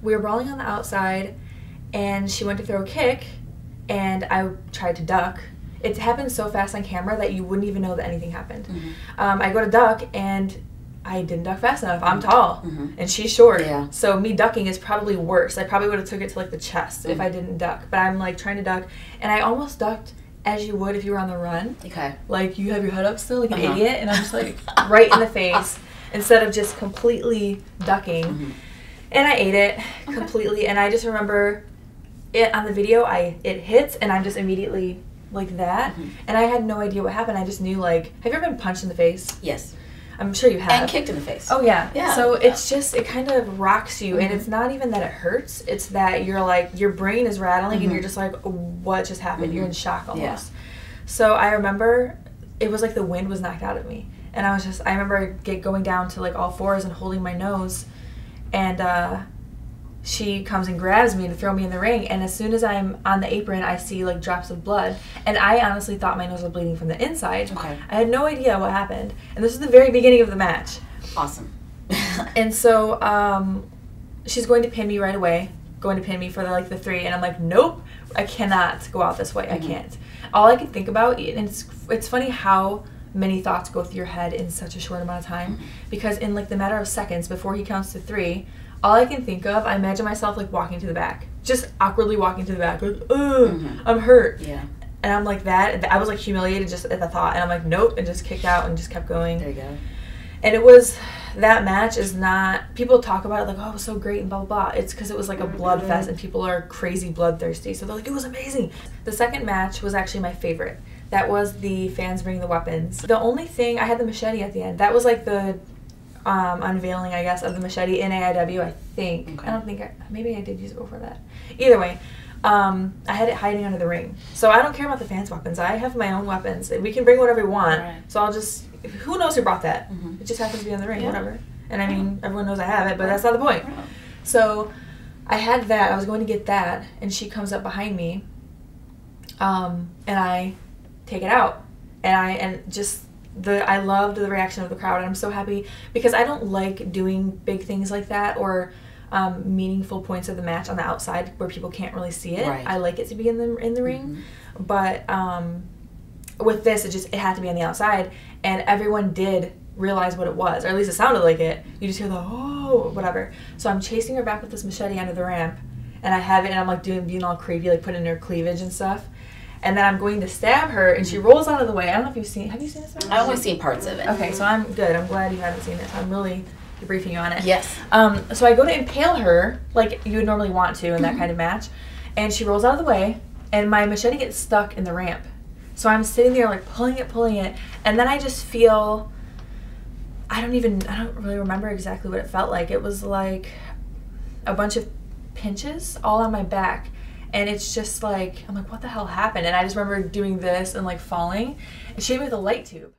we were brawling on the outside, and she went to throw a kick, and I tried to duck. It happened so fast on camera that you wouldn't even know that anything happened. I go to duck, and I didn't duck fast enough. I'm tall, and she's short. Yeah. So me ducking is probably worse. I probably would have took it to like the chest if I didn't duck. But I'm like trying to duck, and I almost ducked as you would if you were on the run. Okay. Like you have your head up still like an idiot, and I'm just like right in the face instead of just completely ducking. And I ate it completely, and I just remember it on the video. It hits, and I'm just immediately like that, and I had no idea what happened. I just knew, like, have you ever been punched in the face? Yes. I'm sure you have. And kicked in the face. Oh, yeah. Yeah. So it's just, it kind of rocks you, and it's not even that it hurts. It's that you're like, your brain is rattling, and you're just like, what just happened? You're in shock almost. Yeah. So I remember it was like the wind was knocked out of me, and I remember going down to like all fours and holding my nose, and she comes and grabs me to throw me in the ring, and as soon as I'm on the apron, I see like drops of blood, and I honestly thought my nose was bleeding from the inside. Okay. I had no idea what happened, and this is the very beginning of the match. Awesome. And so she's going to pin me right away, going to pin me for the 3, and I'm like, nope, I cannot go out this way. I can't. All I can think about, and it's funny how many thoughts go through your head in such a short amount of time, because in like the matter of seconds before he counts to 3, all I can think of, I imagine myself like walking to the back, just awkwardly walking to the back, like, ugh, I'm hurt. Yeah. And I'm like that. I was like humiliated just at the thought, and I'm like, nope, and just kicked out and just kept going. There you go. And it was, that match is not, people talk about it like, oh, it was so great and blah, blah, blah. It's because it was like a blood fest, and people are crazy bloodthirsty. So they're like, it was amazing. The second match was actually my favorite. That was the fans bringing the weapons. The only thing, I had the machete at the end. That was like the unveiling, I guess, of the machete in AIW, I think. Okay. I don't think, maybe I did use it before that. Either way, I had it hiding under the ring. So I don't care about the fans' weapons. I have my own weapons. We can bring whatever we want. Right. So I'll just, who knows who brought that? It just happens to be on the ring, whatever. And I mean, everyone knows I have it, but that's not the point. Right. So I had that. I was going to get that, and she comes up behind me, and I take it out. I loved the reaction of the crowd, and I'm so happy because I don't like doing big things like that or meaningful points of the match on the outside where people can't really see it. Right. I like it to be in the ring, but with this, it had to be on the outside, and everyone did realize what it was, or at least it sounded like it. You just hear the oh, whatever. So I'm chasing her back with this machete under the ramp, and I have it, and I'm like being all creepy, like putting in her cleavage and stuff. And then I'm going to stab her, and she rolls out of the way. I don't know if have you seen this? I only seen parts of it. Okay, so I'm good. I'm glad you haven't seen it. I'm really debriefing you on it. Yes. So I go to impale her, like you would normally want to in that kind of match, and she rolls out of the way, and my machete gets stuck in the ramp. So I'm sitting there like pulling it, and then I just feel, I don't really remember exactly what it felt like. It was like a bunch of pinches all on my back. And it's just like, I'm like, what the hell happened? And I just remember doing this and like falling. And she hit me with a light tube.